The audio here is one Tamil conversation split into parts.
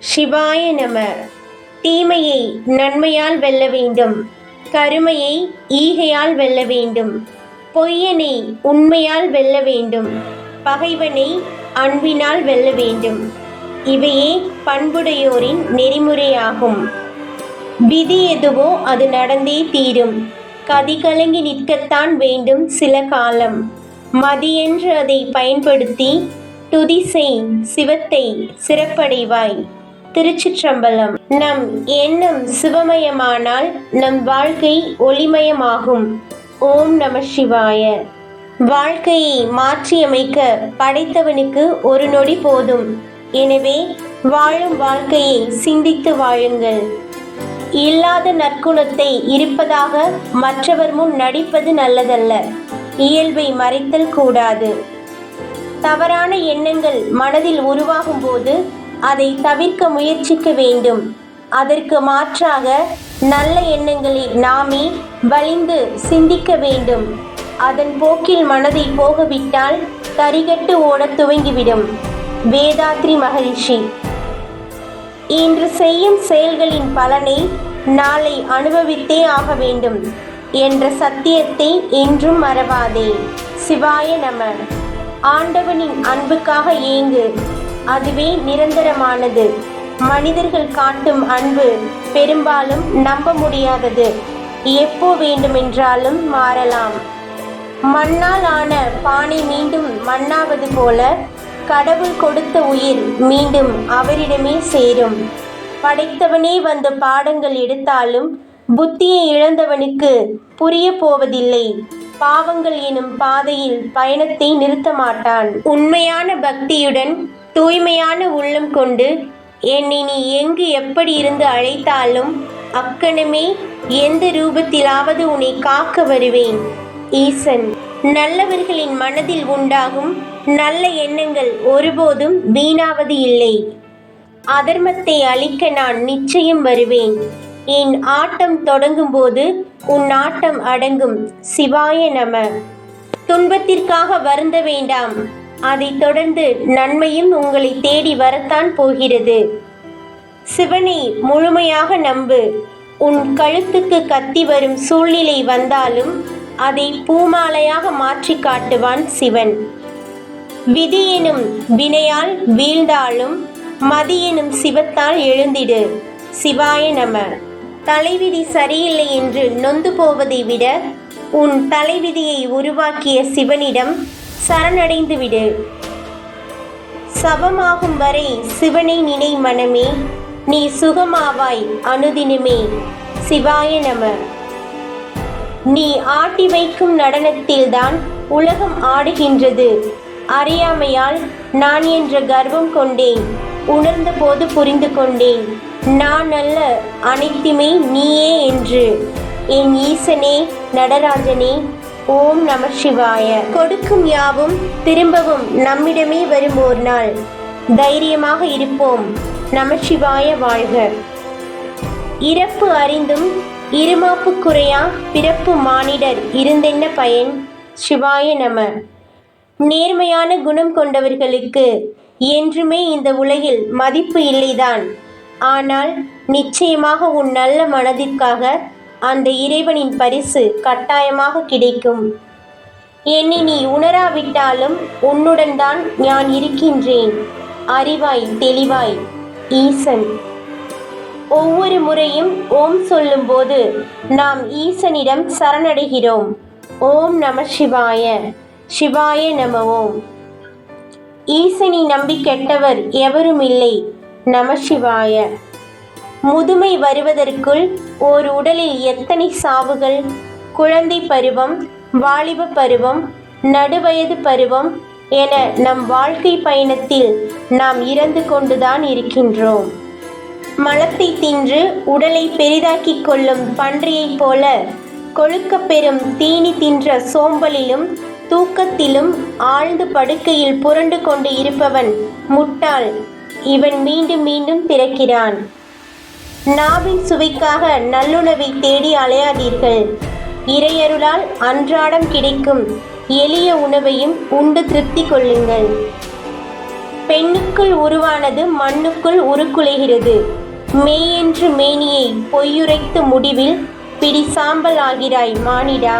சிவாய நம. தீமையை நன்மையால் வெல்ல வேண்டும், கருமையை ஈகையால் வெல்ல வேண்டும், பொய்யனை உண்மையால் வெல்ல வேண்டும், பகைவனை அன்பினால் வெல்ல வேண்டும். இவையே பண்புடையோரின் நெறிமுறையாகும். விதி எதுவோ அது நடந்தே தீரும். கதி கலங்கி நிற்கத்தான் வேண்டும் சில காலம். மதியென்று அதை பயன்படுத்தி துதிசெய் சிவத்தை சிறப்படைவாய். திருச்சிற்றம்பலம். நம் எண்ணம் சிவமயமானால் நம் வாழ்க்கை ஒளிமயமாகும். ஓம் நம சிவாய. வாழ்க்கையை மாற்றியமைக்க படைத்தவனுக்கு ஒரு நொடி போதும். எனவே வாழும் வாழ்க்கையை சிந்தித்து வாழுங்கள். இல்லாத நற்குணத்தை இருப்பதாக மற்றவர் முன் நடிப்பது நல்லதல்ல. இயல்பை மறைத்தல் கூடாது. தவறான எண்ணங்கள் மனதில் உருவாகும் போது அதை தவிர்க்க முயற்சிக்க வேண்டும். அதற்கு மாற்றாக நல்ல எண்ணங்களை நாமே வலிந்து சிந்திக்க வேண்டும். அதன் போக்கில் மனதை போகவிட்டால் தரிகட்டு ஓடத் துவங்கிவிடும். வேதாத்ரி மகரிஷி. இன்று செய்யும் செயல்களின் பலனை நாளை அனுபவித்தே ஆக வேண்டும் என்ற சத்தியத்தை என்றும் மறவாதே. சிவாய நம. ஆண்டவனின் அன்புக்காக ஏங்கு, அதுவே நிரந்தரமானது. மனிதர்கள் காட்டும் அன்பு பெரும்பாலும் நம்ப முடியாதது. எப்போ வேண்டுமென்றாலும் மாறலாம். மண்ணால் ஆன பானை மீண்டும் மண்ணாவது போல கடவுள் கொடுத்த உயிர் மீண்டும் அவரிடமே சேரும். படைத்தவனே வந்த பாடங்கள் எடுத்தாலும் புத்தியை இழந்தவனுக்கு புரிய போவதில்லை. பாவங்கள் எனும் பாதையில் பயணத்தை நிறுத்த மாட்டான். உண்மையான பக்தியுடன் தூய்மையான உள்ளம் கொண்டு என்னை நீ எங்கு எப்படி இருந்து அழைத்தாலும் அக்கணமே எந்த ரூபத்திலாவது உன்னை காக்க வருவேன். ஈசன். நல்லவர்களின் மனதில் உண்டாகும் நல்ல எண்ணங்கள் ஒருபோதும் வீணாவது இல்லை. அதர்மத்தை அழிக்க நான் நிச்சயம் வருவேன். என் ஆட்டம் தொடங்கும் போது உன் ஆட்டம் அடங்கும். சிவாய நம. துன்பத்திற்காக வருந்த வேண்டாம். அதைத் தொடர்ந்து நன்மையும் உங்களை தேடி வரத்தான் போகிறது. சிவனை முழுமையாக நம்பு. உன் கழுத்துக்கு கத்தி வரும் சூழ்நிலை வந்தாலும் அதை பூமாலையாக மாற்றி காட்டுவான் சிவன். விதி எனும் வினையால் வீழ்ந்தாலும் மதி எனும் சிவத்தால் எழுந்திடு. சிவாய நம. தலைவிதி சரியில்லை என்று நொந்து போவதை விட உன் தலைவிதியை உருவாக்கிய சிவனிடம் சரணடைந்து விடு. சபமாகும் வரை சிவனை நினை மனமே, நீ சுகமாவாய் அனுதினமே. சிவாய நம. நீ ஆட்டி வைக்கும் நடனத்தில்தான் உலகம் ஆடுகின்றது. அறியாமையால் நான் என்ற கர்வம் கொண்டேன். உணர்ந்த போது புரிந்து கொண்டேன், நான் அல்ல அனைத்துமே நீயே என்று. என் ஈசனே நடராஜனே. ஓம் நம சிவாய. கொடுக்கும் யாவும் திரும்பவும் நம்மிடமே வரும் ஒரு நாள். தைரியமாக இருப்போம். நம சிவாய வாழ்க. இறப்பு அறிந்தும் இருமாப்பு குறையா பிறப்பு மானிடர் இருந்தென்ன பயன். சிவாய நம. நேர்மையான குணம் கொண்டவர்களுக்கு என்றுமே இந்த உலகில் மதிப்பு இல்லைதான். ஆனால் நிச்சயமாக உன் நல்ல மனதிற்காக அந்த இறைவனின் பரிசு கட்டாயமாக கிடைக்கும். என்னை நீ உணராவிட்டாலும் உன்னுடன் தான் நான் இருக்கின்றேன். அறிவாய் தெளிவாய். ஈசன். ஒவ்வொரு முறையும் ஓம் சொல்லும்போது நாம் ஈசனிடம் சரணடைகிறோம். ஓம் நம சிவாய. சிவாய நம ஓம். ஈசனை நம்பி கெட்டவர் எவரும் இல்லை. நம சிவாய. முதுமை வருவதற்குள் ஓர் உடலில் எத்தனை சாவுகள். குழந்தை பருவம், வாலிப பருவம், நடுவயது பருவம் என நம் வாழ்க்கை பயணத்தில் நாம் இறந்து கொண்டுதான் இருக்கின்றோம். மலத்தை தின்று உடலை பெரிதாக்கிக் கொள்ளும் பன்றியைப் போல கொழுக்க பெறும் தீனி தின்ற சோம்பலிலும் தூக்கத்திலும் ஆழ்ந்து படுக்கையில் புரண்டு கொண்டு இருப்பவன் முட்டாள். இவன் மீண்டும் மீண்டும் பிறக்கிறான். நாவின் சுவைக்காக நல்லுணவை தேடி அலையாதீர்கள். இறையருளால் அன்றாடம் கிடைக்கும் எளிய உணவையும் உண்டு திருப்தி கொள்ளுங்கள். பெண்ணுக்குள் உருவானது மண்ணுக்குள் உருக்குலைகிறது. மெய்யென்று மேனியை பொய்யுரைத்து முடிவில் பிடி சாம்பல் ஆகிறாய் மானிடா.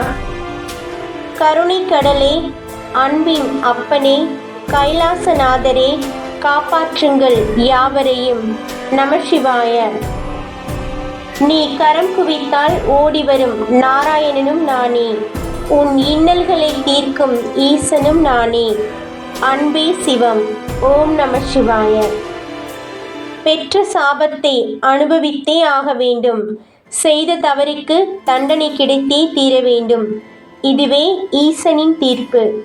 கருணை கடலே, அன்பின் அப்பனே, கைலாசநாதரே, காப்பாற்றுங்கள் யாவரையும். நமசிவாய. நீ கரம் குவித்தால் ஓடிவரும் நாராயணனும் நானே. உன் இன்னல்களை தீர்க்கும் ஈசனும் நானே. அன்பே சிவம். ஓம் நமசிவாய. பெற்ற சாபத்தை அனுபவித்தே ஆக வேண்டும். செய்த தவறுக்கு தண்டனை கிடைத்தே தீர வேண்டும். இதுவே ஈசனின் தீர்ப்பு.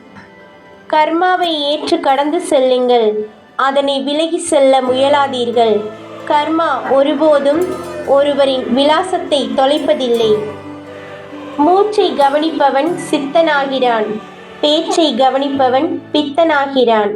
கர்மாவை ஏற்று கடந்து செல்லுங்கள். அதனை விலகி செல்ல முயலாதீர்கள். கர்மா ஒருபோதும் ஒருவரின் விலாசத்தை தொலைப்பதில்லை. மூச்சை கவனிப்பவன் சித்தனாகிறான், பேச்சை கவனிப்பவன் பித்தனாகிறான்.